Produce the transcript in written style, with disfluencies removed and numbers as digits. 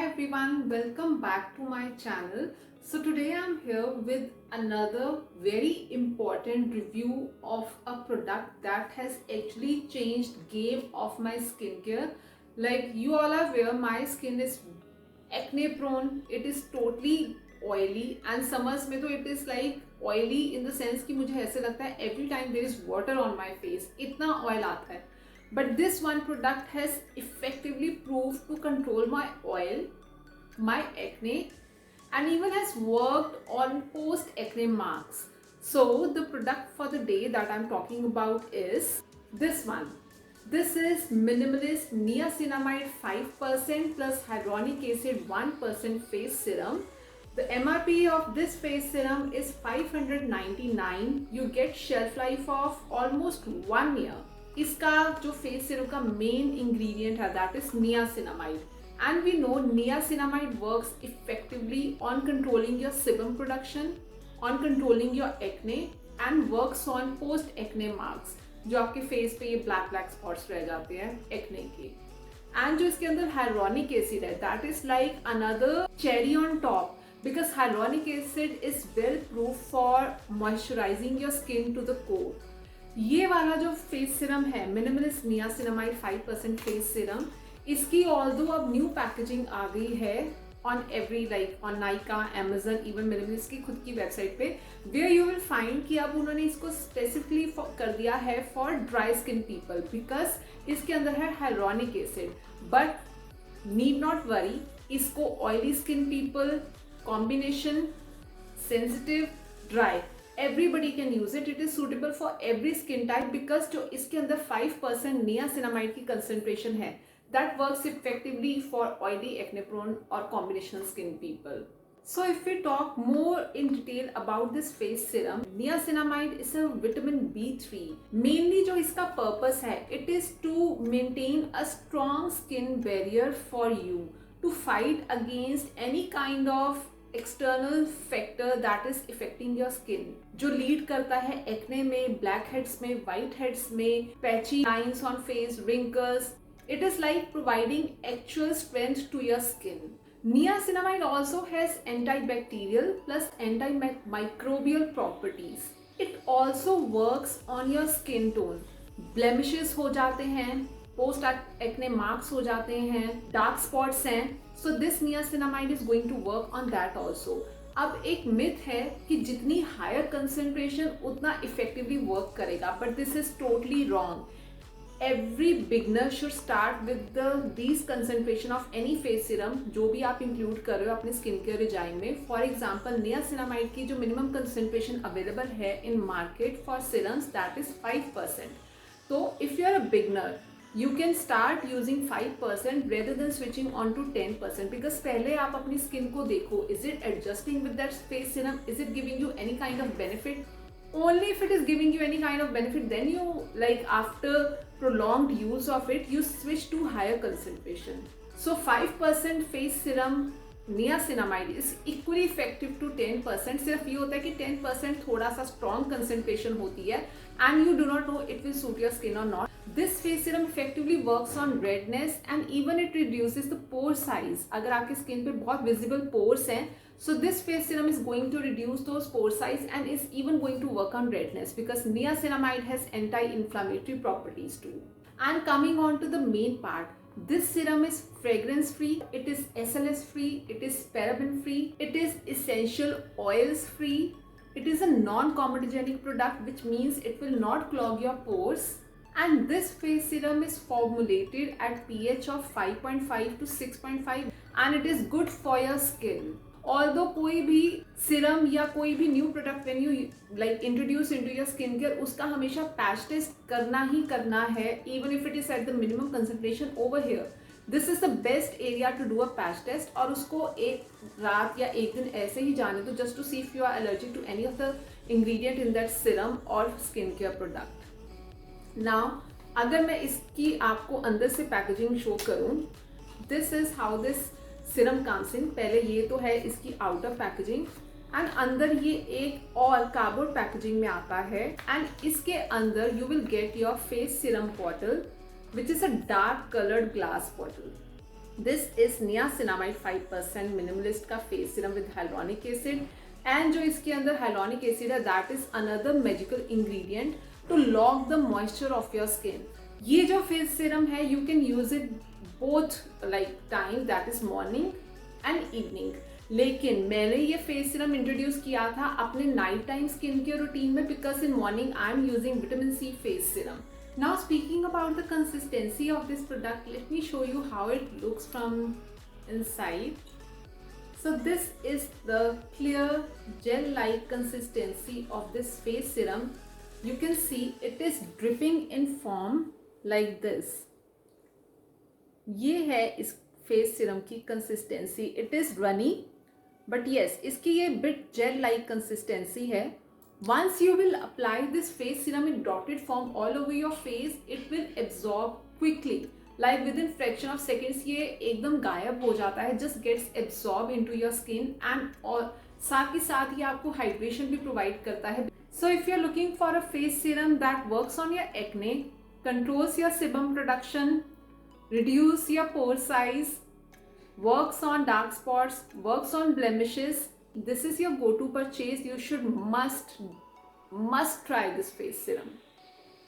everyone, welcome back to my channel. So today I'm here with another very important review of a product that has actually changed game of my skincare. Like you all are aware, my skin is acne prone. It is totally oily and summers में तो it is like oily in the sense कि मुझे ऐसे लगता है every time there is water on my face, इतना oil आता है. But this one product has effectively proved to control my oil, my acne, and even has worked on post acne marks. So the product for the day that I'm talking about is this one. This is Minimalist Niacinamide 5% plus Hyaluronic Acid 1% face serum. The MRP of this face serum is 599. You get shelf life of almost 1 year. इसका जो face serum का main ingredient है that is niacinamide and we know niacinamide works effectively on controlling your sebum production, on controlling your acne and works on post acne marks, जो आपके face पे ये black black spots रह जाते हैं acne के. And जो इसके अंदर हाइलुरोनिक एसिड है that is like another cherry on top because hyaluronic acid is well proof for moisturizing your skin to the core. ये वाला जो फेस सिरम है मिनिमलिस्ट नियासिनामाइड 5% फेस सिरम, इसकी ऑल्दो अब न्यू पैकेजिंग आ गई है on every like on Nykaa, Amazon, even minimalist की खुद की वेबसाइट पे, वेयर यू विल फाइंड कि अब उन्होंने इसको स्पेसिफिकली कर दिया है for dry skin people because इसके अंदर है hyaluronic acid. But need not worry, इसको oily skin people, combination, sensitive, dry, everybody can use it. It is suitable for every skin type because जो इसके अंदर 5% नियासिनामाइड की concentration है that works effectively for oily, acne prone or combination skin people. So if we talk more in detail about this face serum, niacinamide is a vitamin B3. Mainly जो इसका purpose है, it is to maintain a strong skin barrier for you to fight against any kind of external factor that is affecting your skin, जो lead करता है acne में, blackheads में, whiteheads में, patchy lines on face, wrinkles. It is like providing actual strength to your skin. Niacinamide also has antibacterial plus antimicrobial properties. It also works on your skin tone. Blemishes हो जाते हैं, post acne marks हो जाते हैं, dark spots हैं, so this niacinamide is going to work on that also. अब एक myth है कि जितनी हायर कंसेंट्रेशन उतना इफेक्टिवली वर्क करेगा, but this is totally wrong. Every beginner should start with this concentration of any face serum जो भी आप इंक्लूड कर रहे हो अपने स्किन केयर रिजाइन में. फॉर एग्जाम्पल नियासिनामाइड की जो मिनिमम कंसेंट्रेशन अवेलेबल है in market for serums that is 5%. तो if you are a beginner you can start using 5% rather than switching on to 10% because पहले आप अपनी स्किन को देखो, is it adjusting with that face serum, is it giving you any kind of benefit? Only if it is giving you any kind of benefit, then you like after prolonged use of it you switch to higher concentration. So 5% face serum niacinamide is equally effective to 10%. सिर्फ ये होता है कि 10% थोड़ा सा strong concentration होती है and you do not know it will suit your skin और not. This face serum effectively works on redness and even it reduces the pore size. अगर आपकी स्किन पे बहुत विजिबल पोर्स हैं, so this face serum is going to reduce those pore size and is even going to work on redness because niacinamide has anti-inflammatory properties too. And coming on to the main part, this serum is fragrance free, it is SLS free, it is paraben free, it is essential oils free, it is a non-comedogenic product which means it will not clog your pores, and this face serum is formulated at pH of 5.5 to 6.5 and it is good for your skin. Although कोई भी serum या कोई भी new product when you like introduce into your skin care, उसका हमेशा patch test करना ही करना है, even if it is at the minimum concentration over here. This is the best area to do a patch test, और उसको एक रात या एक दिन ऐसे ही जाने दो just to see if you are allergic to any of the ingredient in that serum और स्किन केयर प्रोडक्ट. नाउ अगर मैं इसकी आपको अंदर से पैकेजिंग शो करूँ, this is how this serum comes in. पहले ये तो है इसकी आउटर पैकेजिंग एंड अंदर ये एक और कार्डबोर्ड पैकेजिंग में आता है एंड इसके अंदर you will get your face serum bottle which is a dark coloured glass bottle. This is niacinamide 5% Minimalist का face serum with hyaluronic acid, and जो इसके अंदर हाइलोनिक एसिड है that is another magical ingredient to lock the moisture of your skin. ये जो face serum है you can use it both like time that is morning and evening, लेकिन मैंने ये फेस सीरम इंट्रोड्यूस किया था अपने night time skin care routine में because in morning I am using vitamin C face serum. Now speaking about the consistency of this product, let me show you how it looks from inside. So this is the clear gel-like consistency of this face serum. You can see it is dripping in form like this. ये है इस face serum की consistency. It is runny, but yes, इसकी ये bit gel-like consistency है. Once you will apply this face serum in dotted form all over your face, it will absorb quickly. Like within fraction of seconds ये एकदम गायब हो जाता है, just gets absorbed into your skin and और साथ ही साथ ये आपको hydration भी provide करता है. So if you are looking for a face serum that works on your acne, controls your sebum production, reduce your pore size, works on dark spots, works on blemishes, this is your go-to purchase. You should must try this face serum.